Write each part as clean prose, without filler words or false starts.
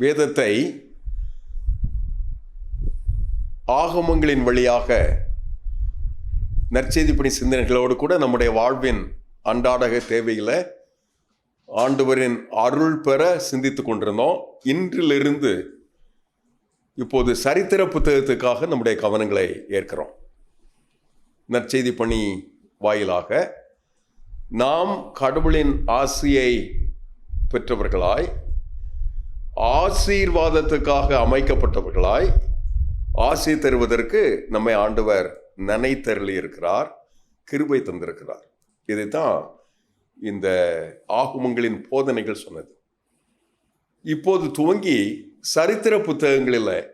வேதத்தை ஆகமங்களின் வழியாக நற்செய்திப்பணி சிந்தனைகளோடு கூட நம்முடைய வாழ்வின் அன்றாட தேவைகளை ஆண்டவரின் அருள் பெற சிந்தித்து கொண்டிருந்தோம். இன்றிலிருந்து இப்போது சரித்திர புத்தகத்துக்காக நம்முடைய கவனங்களை ஏற்கிறோம். நற்செய்தி பணி வாயிலாக நாம் கடவுளின் ஆசியை பெற்றவர்களாய், ஆசீர்வாதத்துக்காக அமைக்கப்பட்டவர்களாய், ஆசி தருவதற்கு நம்மை ஆண்டவர் நினைத்தருளி இருக்கிறார், கிருபை தந்திருக்கிறார். இதைத்தான் இந்த ஆகமங்களின் போதனைகள் சொன்னது. இப்போது துவங்கி சரித்திர புத்தகங்களில்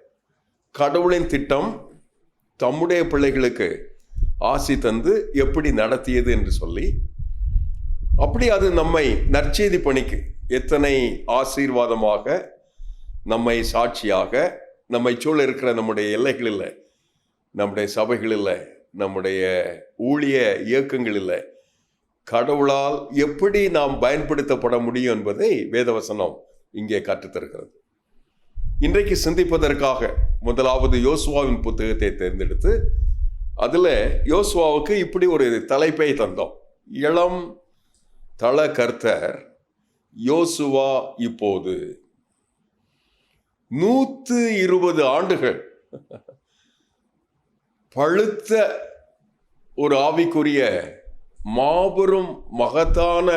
கடவுளின் திட்டம் தம்முடைய பிள்ளைகளுக்கு ஆசி தந்து எப்படி நடத்தியது என்று சொல்லி, அப்படி அது நம்மை நற்செய்தி பணிக்கு எத்தனை ஆசீர்வாதமாக நம்மை சாட்சியாக நம்மை சூழ இருக்கிற நம்முடைய எல்லைகளில், நம்முடைய சபைகளில், நம்முடைய ஊழிய இயக்கங்களில் கடவுளால் எப்படி நாம் பயன்படுத்தப்பட முடியும் என்பதை வேதவசனம் இங்கே கற்றுத்தருகிறது. இன்றைக்கு சிந்திப்பதற்காக முதலாவது யோசுவாவின் புத்தகத்தை தேர்ந்தெடுத்து அதில் யோசுவாவுக்கு இப்படி ஒரு தலைப்பை தந்தோம். இளம் தள கர்த்தர் யோசுவா இப்போது 120 ஆண்டுகள் பழுத்த ஒரு ஆவிக்குரிய மாபெரும் மகத்தான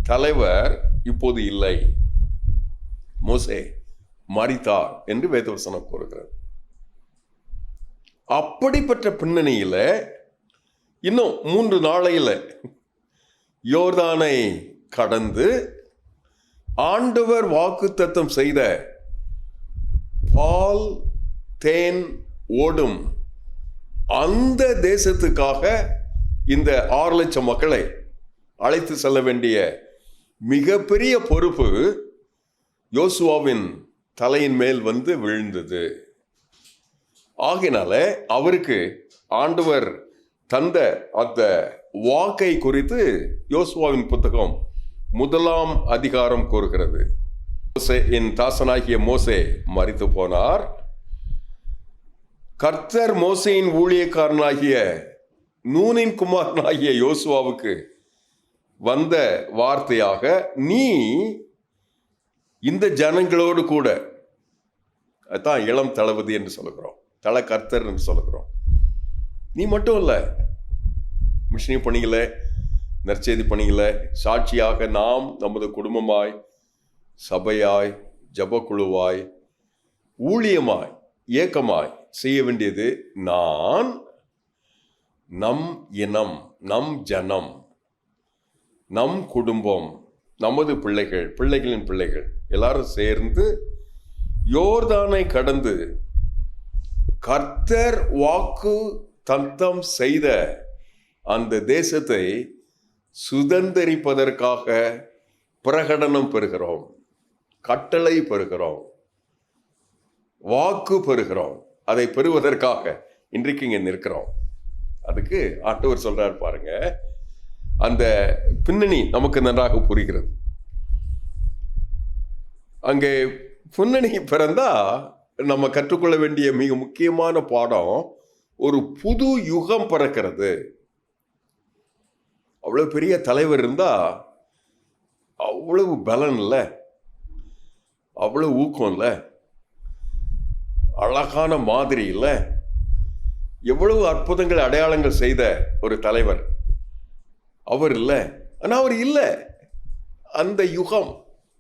தலைவர் இப்போது இல்லை, மோசே மரித்தார் என்று வேதவசனம் கூறுகிறது. அப்படிப்பட்ட பின்னணியில் இன்னும் 3 நாளையில் யோர்தானை கடந்து ஆண்டவர் வாக்குத்தத்தம் செய்த பால் தேன் ஓடும் அந்த தேசத்துக்காக இந்த 6 லட்சம் மக்களை அழைத்து செல்ல வேண்டிய மிகப்பெரிய பொறுப்பு யோசுவாவின் தலையின் மேல் வந்து விழுந்தது. ஆகினால அவருக்கு ஆண்டவர் தந்த அந்த வாக்கை குறித்து யோசுவாவின் புத்தகம் 1ஆம் அதிகாரம் கூறுகிறது. என் தாசனாகிய மோசே மரித்து போனார். கர்த்தர் மோசேயின் ஊழியக்காரனாகிய நூனின் குமாரனாகிய யோசுவாவுக்கு வந்த வார்த்தையாக, நீ இந்த ஜனங்களோடு கூட, அதுதான் இளம் தளபதி என்று சொல்லுகிறோம், தல கர்த்தர் என்று சொல்லுகிறோம், நீ மட்டும் இல்லை, மிஷனரி பணிகளை, நற்செய்தி பணிகளை சாட்சியாக நாம் நமது குடும்பமாய், சபையாய், ஜபக்குழுவாய், ஊழியமாய், இயக்கமாய் செய்ய வேண்டியது நான், நம் இனம், நம் ஜனம், நம் குடும்பம், நமது பிள்ளைகள், பிள்ளைகளின் பிள்ளைகள் எல்லாரும் சேர்ந்து யோர்தானை கடந்து கர்த்தர் வாக்கு தத்தம் செய்த அந்த தேசத்தை சுதந்தரிப்பதற்காக பிரகடனம் பெறுகிறோம், கட்டளை பெறுகிறோம், வாக்கு பெறுகிறோம். அதை பெறுவதற்காக இன்றைக்கு இங்கே நிற்கிறோம். அதுக்கு ஆண்டவர் சொல்றார் பாருங்க, அந்த பின்னணி நமக்கு நன்றாக புரிகிறது. அங்கே பின்னணி பிறந்தா நம்ம கற்றுக்கொள்ள வேண்டிய மிக முக்கியமான பாடம், ஒரு புது யுகம் பிறக்கிறது. அவ்வளவு பெரிய தலைவர் இருந்தா அவ்வளவு பலன் இல்லை, அவ்வளவு ஊக்கம் இல்லை, அழகான மாதிரி இல்லை, எவ்வளவு அற்புதங்கள் அடையாளங்கள் செய்த ஒரு தலைவர் அவர் இல்லை. ஆனால் அவர் இல்லை. அந்த யுகம்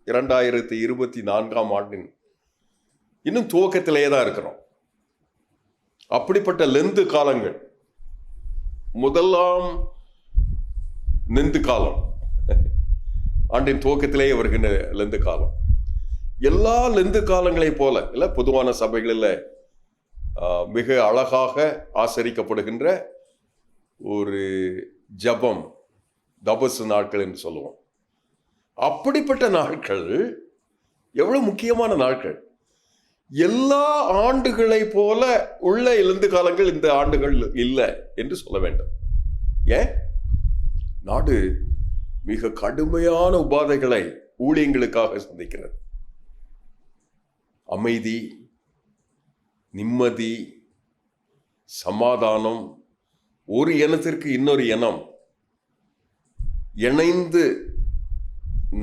2024ஆம் ஆண்டின் இன்னும் துவக்கத்திலேயே தான் இருக்கிறோம். அப்படிப்பட்ட லெந்து காலங்கள், முதலாம் லெந்து காலம், ஆண்டின் துவக்கத்திலேயே வருகின்ற லெந்து காலம். எல்லா லெந்து காலங்களை போல இல்லை, பொதுவான சபைகளில் மிக அழகாக ஆசரிக்கப்படுகின்ற ஒரு ஜபம், தபசு நாட்கள் என்று சொல்லுவோம். அப்படிப்பட்ட நாட்கள் எவ்வளவு முக்கியமான நாட்கள். எல்லா ஆண்டுகளை போல உள்ள எழுந்து காலங்கள் இந்த ஆண்டுகள் இல்லை என்று சொல்ல வேண்டும். ஏன்? நாடு மிக கடுமையான உபாதைகளை ஊழியங்களுக்காக சந்திக்கிறது. அமைதி, நிம்மதி, சமாதானம், ஒரு இனத்திற்கு இன்னொரு இனம் இணைந்து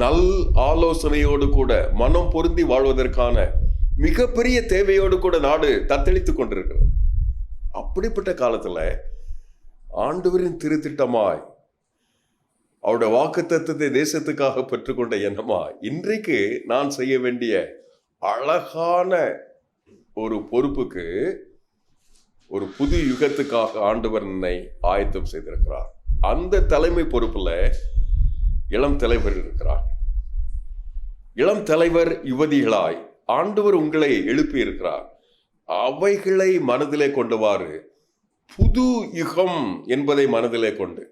நல் ஆலோசனையோடு கூட மனம் பொருந்தி வாழ்வதற்கான மிகப்பெரிய தேவையோடு கூட நாடு தத்தளித்துக் கொண்டிருக்கிறது. அப்படிப்பட்ட காலத்துல ஆண்டவரின் திருத்திட்டமாய் அவருடைய வாக்குத்தத்தத்தை தேசத்துக்காக பெற்றுக்கொண்ட எண்ணமாய் இன்றைக்கு நான் செய்ய வேண்டிய அழகான ஒரு பொறுப்புக்கு, ஒரு புது யுகத்துக்காக ஆண்டவர் என்னை ஆயத்தம் செய்திருக்கிறார். அந்த தலைமை பொறுப்புல இளம் தலைவர் இருக்கிறார். இளம் தலைவர் யுவதிகளாய் ஆண்டவர் உங்களை எழுப்பி இருக்கிறார். அவைகளை மனதிலே கொண்டவாறு புது யுகம் என்பதை மனதிலே கொண்டு,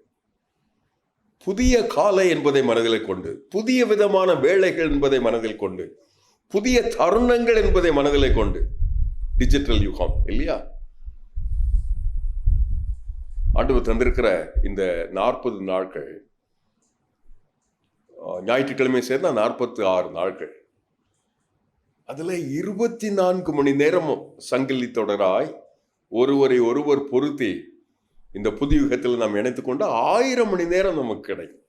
புதிய காலை என்பதை மனதிலே கொண்டு, புதிய விதமான வேலைகள் என்பதை மனதில் கொண்டு, புதிய தருணங்கள் என்பதை மனதிலே கொண்டு, டிஜிட்டல் யுகம் இல்லையா, ஆண்டவர் தந்திருக்கிற இந்த 40 நாட்கள், ஞாயிற்றுக்கிழமை சேர்ந்தா 46 நாட்கள், அதுல 24 மணி நேரமும் சங்கிலி தொடராய் ஒருவரை ஒருவர் பொருத்தி இந்த புது யுகத்தில் நாம் இணைத்துக்கொண்டு 1000 மணி நேரம் நமக்கு கிடைக்கும்.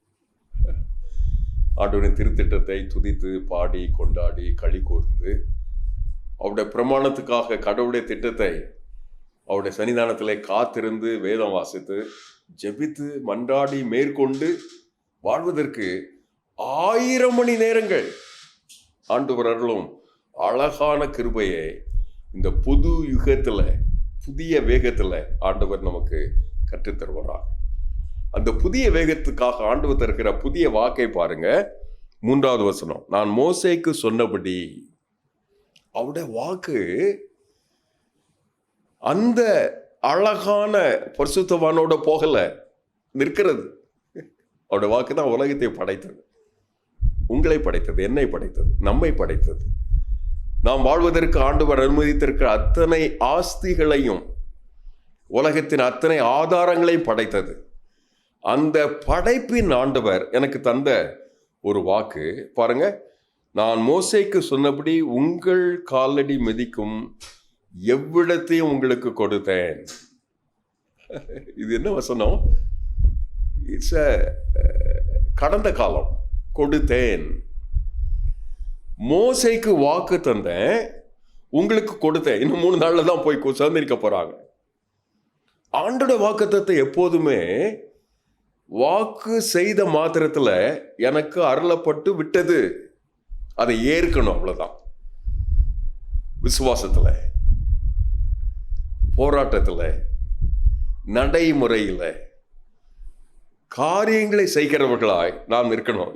ஆண்டவரின் திருத்திட்டத்தை துதித்து பாடி கொண்டாடி களி கூர்ந்து அவருடைய பிரமாணத்துக்காக கடவுளுடைய திட்டத்தை அவருடைய சன்னிதானத்திலே காத்திருந்து வேதம் வாசித்து ஜெபித்து மன்றாடி மேற்கொண்டு வாழ்வதற்கு 1000 மணி நேரங்கள் ஆண்டவர் அருளும் அழகான கிருபையை இந்த புது யுகத்துல புதிய வேகத்துல ஆண்டவர் நமக்கு கற்றுத்தருவார். அந்த புதிய வேகத்துக்காக ஆண்டவர் தருகிற புதிய வாக்கை பாருங்க. 3வது வசனம், நான் மோசேக்கு சொன்னபடி. அவருடைய வாக்கு அந்த அழகான பரிசுத்தவானோட போகல, நிற்கிறது. அவருடைய வாக்கு தான் உலகத்தை படைத்தது, உங்களை படைத்தது, என்னை படைத்தது, நம்மை படைத்தது. நாம் வாழ்வதற்கு ஆண்டவர் அனுமதித்திருக்கிற அத்தனை ஆஸ்திகளையும் உலகத்தின் அத்தனை ஆதாரங்களையும் படைத்தது. அந்த படைப்பின் ஆண்டவர் எனக்கு தந்த ஒரு வாக்கு பாருங்க, நான் மோசேக்கு சொன்னபடி உங்கள் காலடி மிதிக்கும் எவ்விடத்தையும் உங்களுக்கு கொடுத்தேன். இது என்ன வசனம்? இட்ஸ் கடந்த காலம். கொடுத்தேன், மோசேக்கு வாக்கு தந்தேன், உங்களுக்கு கொடுத்தேன். இன்னும் 3 நாள்ல தான் போய் சுதந்திரிக்க போறாங்க. ஆண்டோட வாக்குத்தத்தத்தை எப்போதுமே வாக்கு செய்த மாத்திரத்துல எனக்கு அருளப்பட்டு விட்டது, அதை ஏற்கணும், அவ்வளவுதான். விசுவாசத்துல, போராட்டத்துல, நடைமுறையில காரியங்களை செய்கிறவர்களாய் நாம் இருக்கணும்.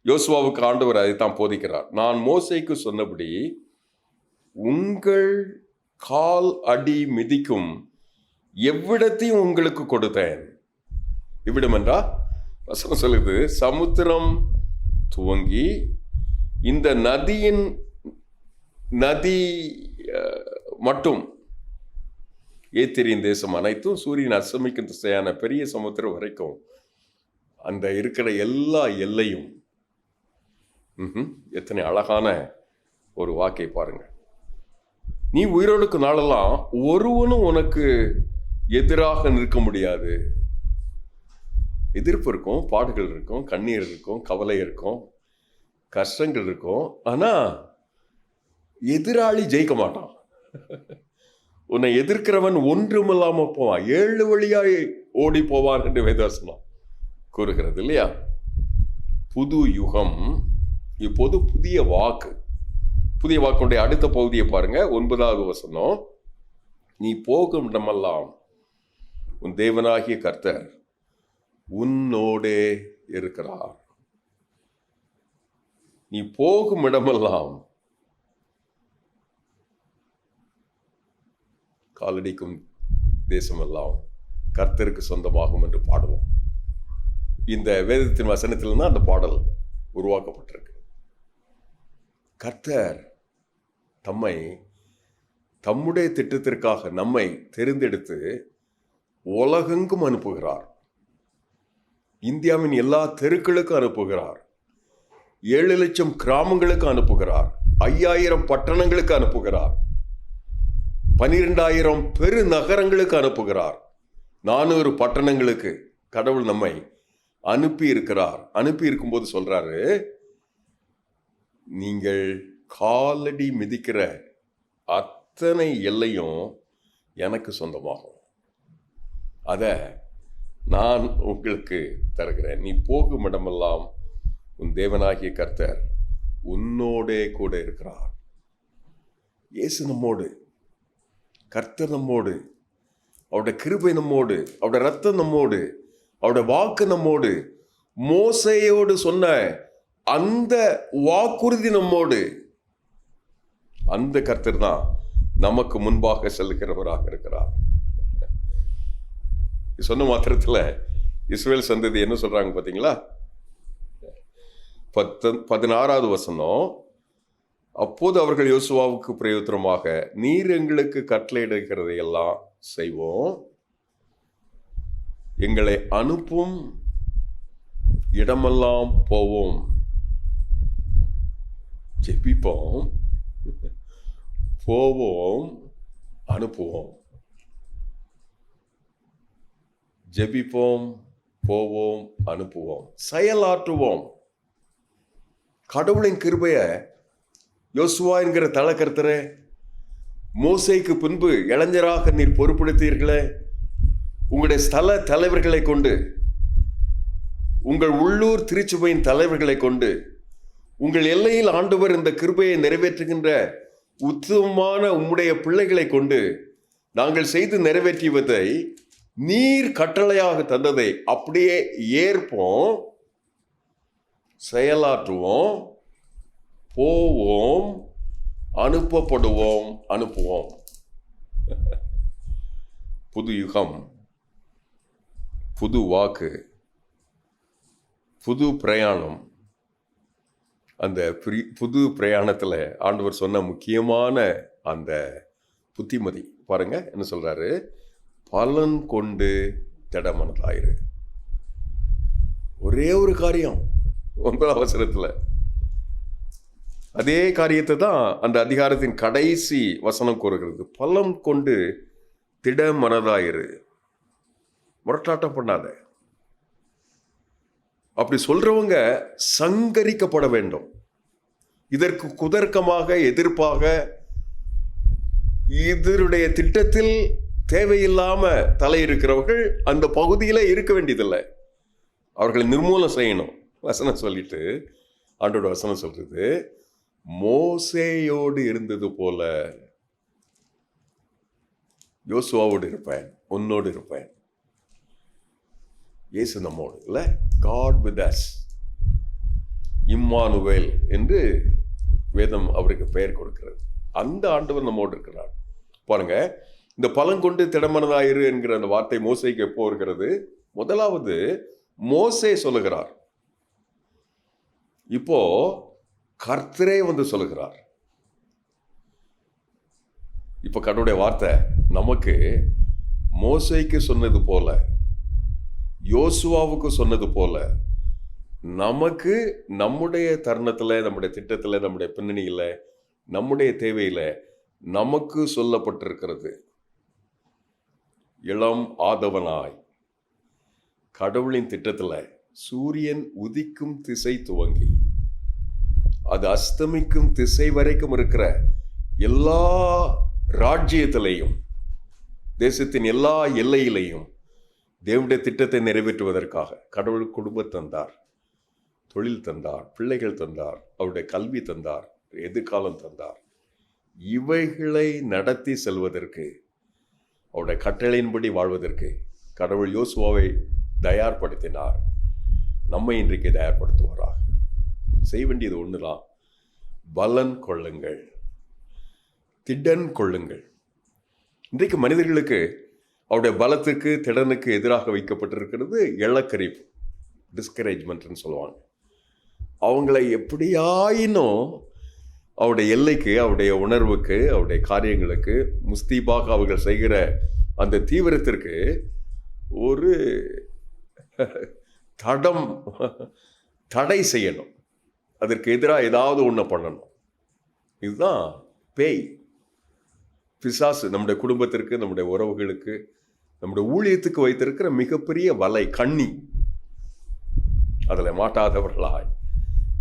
யோசுவாவுக்கு ஆண்டவர் அதைத்தான் போதிக்கிறார். நான் மோசேக்கு சொன்னபடி உங்கள் கால் அடி மிதிக்கும் எவ்விடத்தையும் உங்களுக்கு கொடுத்தேன். இவ்விடம் என்றா வசனம் சொல்லுது, சமுத்திரம் துவங்கி இந்த நதி மட்டும், ஏத்திரியின் தேசம் அனைத்தும், சூரியன் அஸ்தமிக்கும் திசையான பெரிய சமுத்திரம் வரைக்கும் அந்த இருக்கிற எல்லா எல்லையும். எத்தனை அழகான ஒரு வாக்கை பாருங்க. நீ உயிரோடுக்கு நாளெல்லாம் ஒருவனும் உனக்கு எதிராக நிற்க முடியாது. எதிர்ப்பு இருக்கும், பாடுகள் இருக்கும், கண்ணீர் இருக்கும், கவலை இருக்கும், கஷ்டங்கள் இருக்கும். ஆனா எதிராளி ஜெயிக்க மாட்டான். உன்னை எதிர்க்கிறவன் ஒன்றுமில்லாம போவான், 7 வழியாய் ஓடி போவான் என்று வேதவசனம் கூறுகிறது இல்லையா? புது யுகம், இப்போது புதிய வாக்கு. புதிய வாக்குடைய அடுத்த பகுதியை பாருங்க, 9வது வசனம். நீ போகும் இடமெல்லாம் உன் தேவனாகிய கர்த்தர் உன்னோடே இருக்கிறார். நீ போகும் இடமெல்லாம், காலடிக்கும் தேசமெல்லாம் கர்த்தருக்கு சொந்தமாகும் என்று பாடுவோம். இந்த வேதத்தின் வசனத்தில் தான் அந்த பாடல் உருவாக்கப்பட்டிருக்கு. கர்த்தர் தம்முடைய திட்டத்திற்காக நம்மை தெரிந்தெடுத்து உலகெங்கும் அனுப்புகிறார். இந்தியாவின் எல்லா தெருக்களுக்கும் அனுப்புகிறார். 7 லட்சம் கிராமங்களுக்கு அனுப்புகிறார். 5000 பட்டணங்களுக்கு அனுப்புகிறார். 12,000 பெரு நகரங்களுக்கு அனுப்புகிறார். 400 பட்டணங்களுக்கு கடவுள் நம்மை அனுப்பி இருக்கிறார். அனுப்பி இருக்கும்போது சொல்றாரு, நீங்கள் காலடி மிதிக்கிற அத்தனை எல்லையும் எனக்கு சொந்தமாகும். அத நான் உங்களுக்கு தருகிறேன். நீ போகும் இடமெல்லாம் உன் தேவனாகிய கர்த்தர் உன்னோடே கூட இருக்கிறார். இயேசு நம்மோடு, கர்த்தர் நம்மோடு, அவருடைய கிருபை நம்மோடு, அவருடைய ரத்தம் நம்மோடு, அவருடைய வாக்கு நம்மோடு, மோசேயோடு சொன்ன அந்த வாக்குறுதி நம்மோடு. அந்த கர்த்தர் தான் நமக்கு முன்பாக செல்கிறவராக இருக்கிறார். சொன்ன மாத்திரத்தில் இஸ்ரவேல் சந்ததி என்ன சொல்றாங்க பார்த்தீங்களா? 16வது வசனம், அப்போது அவர்கள் யோசுவாவுக்கு பிரயோஜனமாக, நீர் எங்களுக்கு கட்டளையிடுகிறதை எல்லாம் செய்வோம், எங்களை அனுப்பும் இடமெல்லாம் போவோம், ஜெபிப்போம், போவோம், அனுப்புவோம். ஜெபிப்போம், போவோம், அனுப்புவோம், செயலாற்றுவோம். கடவுளின் கிருபைய யோசுவா என்கிற தலக்கர்த்தரே, மோசேக்கு பின்பு இளைஞராக நீர் பொறுப்படுத்தீர்களே, உங்களுடைய ஸ்தல தலைவர்களை கொண்டு, உங்கள் உள்ளூர் திருச்சபையின் தலைவர்களை கொண்டு, உங்கள் எல்லையில் ஆண்டவர் இந்த கிருபையை நிறைவேற்றுகின்ற உத்தமமான உம்முடைய பிள்ளைகளை கொண்டு நாங்கள் செய்து நிறைவேற்றியதை நீர் கட்டளையாக தந்ததை அப்படியே ஏற்போம், செயலாற்றுவோம், போவோம், அனுப்பப்படுவோம், அனுப்புவோம். புது யுகம், புது வாக்கு, புது பிரயாணம். அந்த புது பிரயாணத்தில் ஆண்டவர் சொன்ன முக்கியமான அந்த புத்திமதி பாருங்க, என்ன சொல்றாரு? பலன் கொண்டு திடமனதாயிரு. ஒரே ஒரு காரியம் 9ஆம் வசனத்தில். அதே காரியத்தை தான் அந்த அதிகாரத்தின் கடைசி வசனம் கூறுகிறது. பலன் கொண்டு திடமனதாயிரு. முரட்டாட்டம் பண்ணாத. அப்படி சொல்றவங்க சங்கரிக்கப்பட வேண்டும். இதற்கு குதர்க்கமாக, எதிர்ப்பாக, இதனுடைய திட்டத்தில் தேவையில்லாம தலையிருக்கிறவர்கள் அந்த பகுதியில இருக்க வேண்டியதில்லை. அவர்களை நிர்மூலம் செய்யணும். வசனம் சொல்லிட்டு ஆண்டோட வசனம் சொல்றது, மோசேயோடு இருந்தது போல யோசுவாவோடு இருப்பேன், உன்னோடு இருப்பேன். இயேசு நம்மோடு இல்ல, காட் வித் அஸ், இம்மானுவேல் என்று வேதம் அவருக்கு பெயர் கொடுக்கிறது. அந்த ஆண்டவர் நம்மோடு இருக்கிறார். பாருங்க, இந்த பலன் கொண்டு திடமனதாயிரு என்கிற அந்த வார்த்தை மோசேக்கு எப்போ வருகிறது? முதலாவது மோசே சொல்லுகிறார். இப்போ கர்த்தரே வந்து சொல்லுகிறார். இப்ப கடவுளுடைய வார்த்தை நமக்கு மோசேக்கு சொன்னது போல, யோசுவாவுக்கு சொன்னது போல, நமக்கு நம்முடைய தருணத்தில், நம்முடைய திட்டத்தில், நம்முடைய பின்னணியில், நம்முடைய தேவையில் நமக்கு சொல்லப்பட்டிருக்கிறது. இளம் ஆதவனாய் கடவுளின் திட்டத்தில் சூரியன் உதிக்கும் திசை துவங்கி அது அஸ்தமிக்கும் திசை வரைக்கும் இருக்கிற எல்லா ராஜ்யத்திலையும், தேசத்தின் எல்லா எல்லையிலையும் தேவனுடைய திட்டத்தை நிறைவேற்றுவதற்காக கடவுள் குடும்பம் தந்தார், தொழில் தந்தார், பிள்ளைகள் தந்தார், அவருடைய கல்வி தந்தார், எதிர்காலம் தந்தார். இவைகளை நடத்தி செல்வதற்கு, அவருடைய கட்டளையின்படி வாழ்வதற்கு கடவுள் யோசுவாவை தயார்படுத்தினார். நம்மை இன்றைக்கு தயார்படுத்துவாராக. செய்ய வேண்டியது ஒண்ணுதான், பலன் கொள்ளுங்கள், திடன் கொள்ளுங்கள். இன்றைக்கு மனிதர்களுக்கு அவருடைய பலத்துக்கு, திடனுக்கு எதிராக வைக்கப்பட்டிருக்கிறது இலக்கரிப்பு, டிஸ்கரேஜ்மெண்ட்னு சொல்லுவாங்க. அவங்களை எப்படியாயினும் அவருடைய எல்லைக்கு, அவருடைய உணர்வுக்கு, அவருடைய காரியங்களுக்கு முஸ்தீபாக அவர்கள் செய்கிற அந்த தீவிரத்திற்கு ஒரு தடை செய்யணும். அதற்கு எதிராக ஏதாவது ஒன்று பண்ணணும். இதுதான் பேய், பிசாசு நம்முடைய குடும்பத்திற்கு, நம்முடைய உறவுகளுக்கு, நம்முடைய ஊழியத்துக்கு வைத்திருக்கிற மிகப்பெரிய வலை, கண்ணி. அதில் மாட்டாதவர்களாய்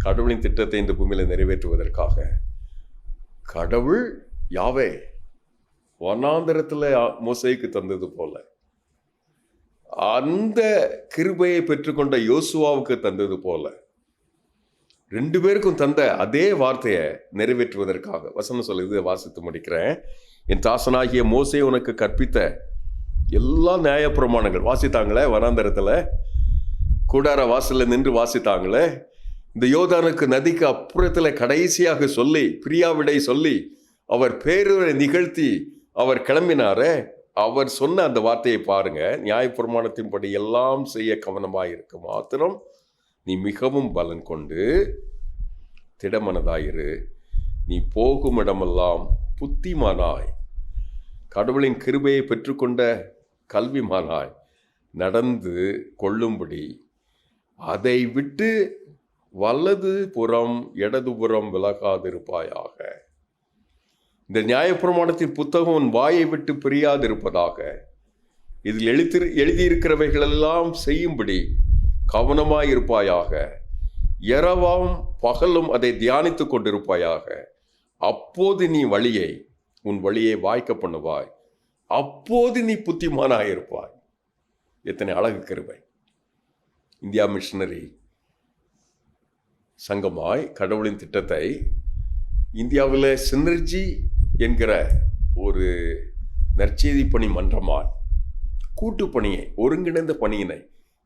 கடவுளின் திட்டத்தை இந்த பூமியில நிறைவேற்றுவதற்காக கடவுள் யாவே வனாந்தரத்தில் மோசேக்கு தந்தது போல அந்த கிருபையை பெற்றுக்கொண்ட யோசுவாவுக்கு தந்தது போல 2 பேருக்கும் தந்த அதே வார்த்தையை நிறைவேற்றுவதற்காக வசனம் சொல்லுது. வாசித்து முடிக்கிறேன். என் தாசனாகிய மோசே உனக்கு கற்பித்த எல்லா நியாயப்பிரமாணங்கள் வாசித்தாங்களே, வனாந்தரத்தில் கூடார வாசல்ல நின்று வாசித்தாங்களே, இந்த யோர்தானுக்கு நதிக்கு அப்புறத்தில் கடைசியாக சொல்லி பிரியாவிடை சொல்லி அவர் பேருரை நிகழ்த்தி அவர் கிளம்பினாரே, அவர் சொன்ன அந்த வார்த்தையை பாருங்க. நியாயப்பிரமாணத்தின்படி எல்லாம் செய்ய கவனமாயிருக்க மாத்திரம் நீ மிகவும் பலன் கொண்டு திடமனதாயிரு, நீ போகும் இடமெல்லாம் புத்திமானாய், கடவுளின் கிருபையை பெற்றுக்கொண்ட கல்விமானாய் நடந்து கொள்ளும்படி அதை விட்டு வலது புறம் இடதுபுறம் விலகாதிருப்பாயாக. இந்த நியாயப்பிரமாணத்தின் புத்தகம் உன் வாயை விட்டு பிரியாதிருப்பதாக. இதில் எழுதியிருக்கிறவைகளெல்லாம் செய்யும்படி கவனமாயிருப்பாயாக. இரவும் பகலும் அதை தியானித்து கொண்டிருப்பாயாக. அப்போது நீ உன் வழியை வாய்க்க பண்ணுவாய், அப்போது நீ புத்திமானாயிருப்பாய். எத்தனை அழகு கிருபை! இந்தியா மிஷனரி சங்கமாய் கடவுளின் திட்டத்தை இந்தியாவில் சினர்ஜி என்கிற ஒரு நற்செய்தி பணி மன்றமாய் கூட்டு பணியை, ஒருங்கிணைந்த பணியினை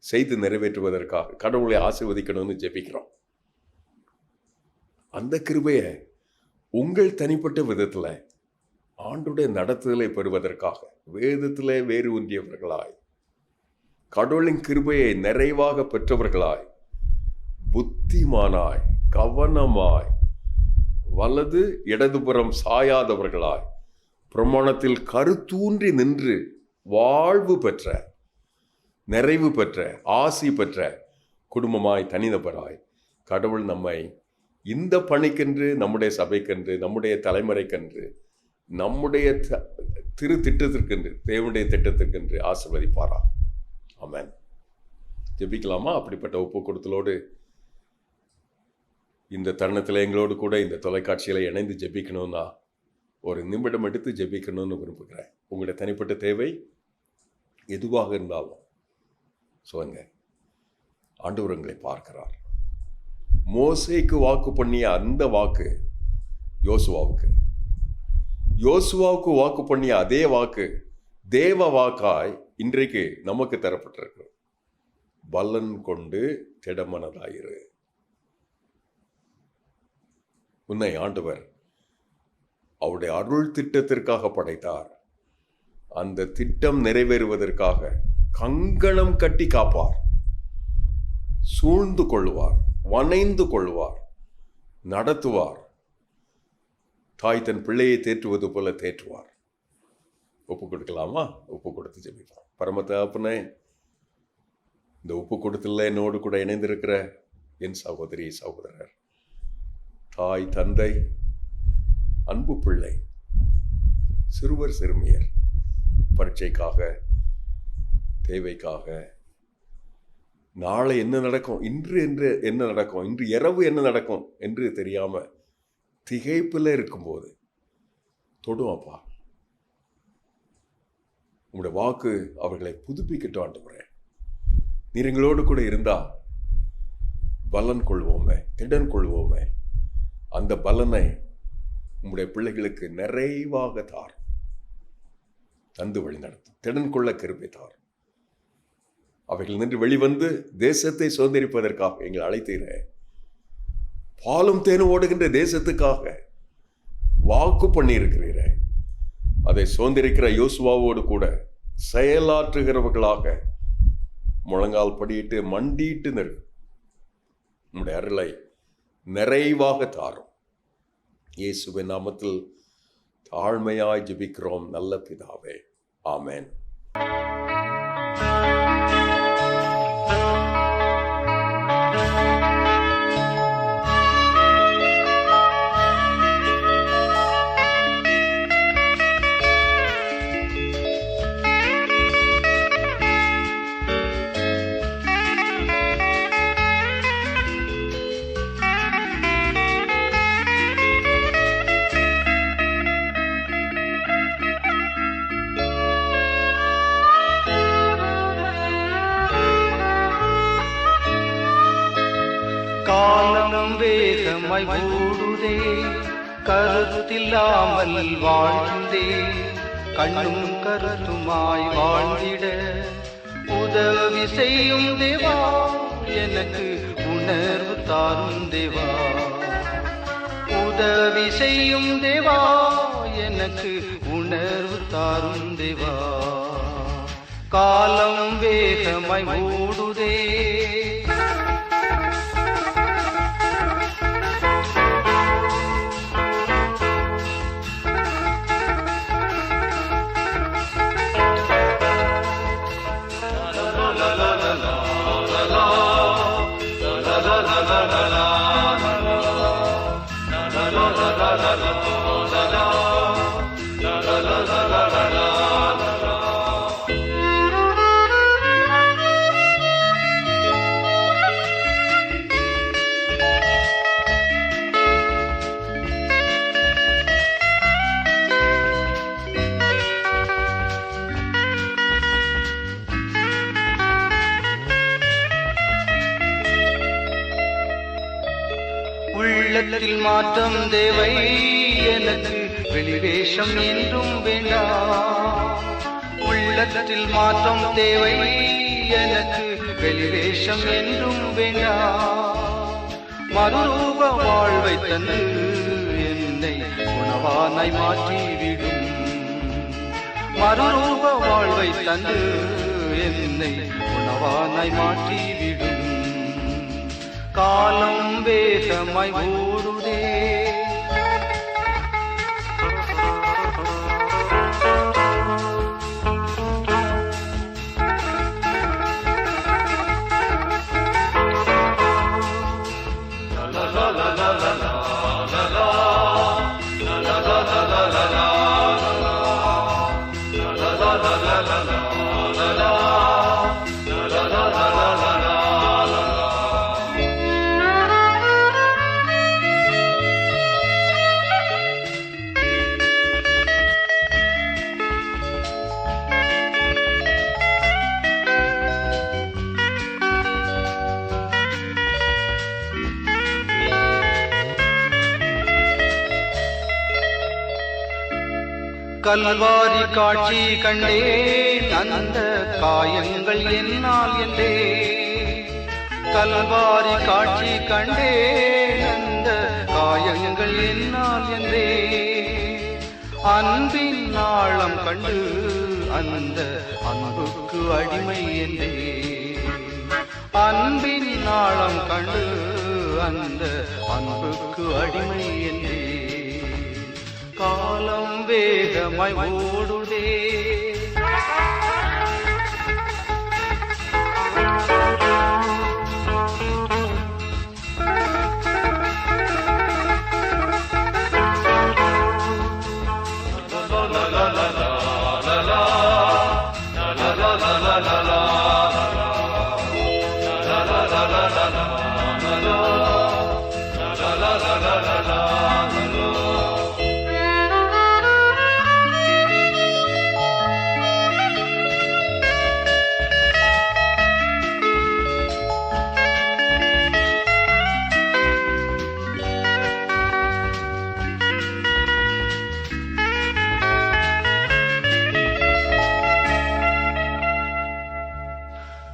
செய்து நிறைவேற்றுவதற்காக கடவுளை ஆசீர்வதிக்கணும்னு ஜெபிக்கிறோம். அந்த கிருபையை உங்கள் தனிப்பட்ட விதத்தில் ஆண்டுடைய நடத்துதலை பெறுவதற்காக வேதத்திலே வேறு ஒன்றியவர்களாய், கடவுளின் கிருபையை நிறைவாக பெற்றவர்களாய், புத்திமானாய், கவனமாய், வலது இடதுபுறம் சாயாதவர்களாய், பிரமாணத்தில் கருத்தூன்றி நின்று வாழ்வு பெற்ற, நிறைவு பெற்ற, ஆசி பெற்ற குடும்பமாய், தனிநபராய் கடவுள் நம்மை இந்த பணிக்கென்று, நம்முடைய சபைக்கென்று, நம்முடைய தலைமுறைக்கென்று, நம்முடைய திரு திட்டத்திற்கென்று, தேவனுடைய திட்டத்திற்கென்று ஆசீர்வதிப்பாரா. ஆமென். ஜெபிக்கலாமா? அப்படிப்பட்ட ஒப்பு கொடுத்தலோடு இந்த தருணத்தில் எங்களோடு கூட இந்த தொலைக்காட்சியில் இணைந்து ஜெபிக்கணும்னா ஒரு நிமிடம் எடுத்து ஜெபிக்கணும்னு விரும்புகிறேன். உங்களுடைய தனிப்பட்ட தேவை எதுவாக இருந்தாலும் சொல்லுங்க. ஆண்டவர் உங்களை பார்க்கிறார். மோசேக்கு வாக்கு பண்ணிய அந்த வாக்கு யோசுவாவுக்கு வாக்கு பண்ணிய அதே வாக்கு தேவ வாக்காய் இன்றைக்கு நமக்கு தரப்பட்டிருக்கு. பலன் கொண்டு திடமனதாயிரு. உன்னை ஆண்டவர் அவருடைய அருள் திட்டத்திற்காக படைத்தார். அந்த திட்டம் நிறைவேறுவதற்காக கங்கணம் கட்டி காப்பார், சூழ்ந்து கொள்வார், வணைந்து கொள்வார், நடத்துவார். தாய் தன் பிள்ளையை தேற்றுவது போல தேற்றுவார். ஒப்பு கொடுக்கலாமா? ஒப்பு கொடுத்து ஜெபிப்போம். பரம தகப்பனே, இந்த ஒப்பு கொடுத்துல என்னோடு கூட இணைந்திருக்கிற என் சகோதரி சகோதரர், தாய் தந்தை, அன்பு பிள்ளை, சிறுவர் சிறுமியர் பரீட்சைக்காக, தேவைக்காக, நாளை என்ன நடக்கும், இன்று என்ன நடக்கும், இன்று இரவு என்ன நடக்கும் என்று தெரியாம திகைப்பில் இருக்கும்போது தொடுவாப்பா. உங்களுடைய வாக்கு அவர்களை புதுப்பிக்கட்டும் ஆண்டவரே. நீர் எங்களோடு கூட இருந்தா பலன் கொள்வோமே, திடன் கொள்வோமே. அந்த பலனை உங்களுடைய பிள்ளைகளுக்கு நிறைவாக தார், தந்து வழி நடத்தும், திடன் கொள்ள கிருபை தார். அவைகள் நின்று வெளிவந்து தேசத்தை சுதந்திரிப்பதற்காக எங்களை அழைத்தீரே. பாலும் தேனும் ஓடுகின்ற தேசத்துக்காக வாக்கு பண்ணியிருக்கிறீரே. அதை சுதந்திரிக்கிற யோசுவாவோடு கூட செயலாற்றுகிறவர்களாக முழங்கால் படியிட்டு மண்டிட்டு நம்முடைய அருளை நிறைவாக தாரும். இயேசுவின் நாமத்தில் தாழ்மையாய் ஜெபிக்கிறோம் நல்ல பிதாவே. ஆமென். வேகமாய் ஓடுதே, கருத்தில்லாமல் வாழ்ந்தே, கண்ணும் கருத்துமாய் வாழ்ந்திட உதவி செய்யும் தேவா, எனக்கு உணர்வு தாரும் தேவா. உதவி செய்யும் தேவா, எனக்கு உணர்வு தாரும் தேவா. காலம் வேகமாய் ஓடுதே, உள்ளத்தில் மாற்றம் தேவை, எனக்கு வெளிவேஷம் என்றும் வேண்டாம். உள்ளத்தில் மாற்றம் தேவை, எனக்கு வெளிவேஷம் என்றும் வேண்டாம். மறுரூப வாழ்வை தந்து என்னை உணவானாய் மாற்றிவிடும். மறுரூப வாழ்வை தந்து என்னை உணவானாய் மாற்றிவிடும். காலம் வேகமாய் ஓடுதே, கல்வாரி காட்சி கண்டேன், அந்த காயங்கள் என்னால் என்றே. கல்வாரி காட்சி கண்டேன், அந்த காயங்கள் என்னால் என்றே. அன்பின் ஆழம் கண்டு அந்த அன்புக்கு அடிமை என்றே. அன்பின் ஆழம் கண்டு அந்த அன்புக்கு அடிமை என்றே. காலம் வேகமாய் ஓடுதே,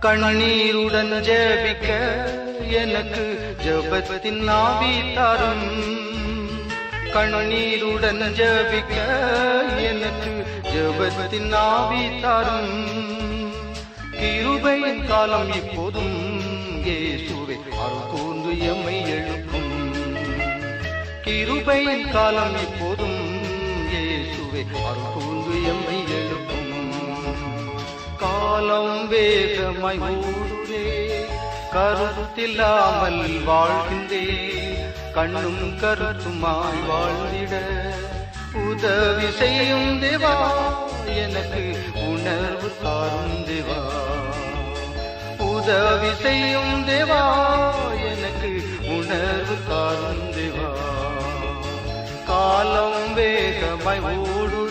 கண்ணீருடன் ஜெபிக்க எனக்கு ஜெபத்தின் ஆவி தரும். கண்ணீருடன் ஜெபிக்க எனக்கு ஜெபத்தின் ஆவி தரும். கிருபையின் காலம் இப்போதும் இயேசுவே அருள் கூர்ந்து எம்மை எழுப்பும். கிருபையின் காலம் இப்போதும் இயேசுவே அருள் கூர்ந்து எம்மை எழுப்பும். காலம் வேகமாய் ஓடுதே, கருத்தில்லாமல் வாழ்கின்றே, கண்ணும் கருத்துமாய் வாழ்ந்திட உதவி செய்யும் தேவா, எனக்கு உணர்வு தாரும் தேவா. உதவி செய்யும் தேவா, எனக்கு உணர்வு தாரும் தேவா. காலம் வேகமாய் ஓடு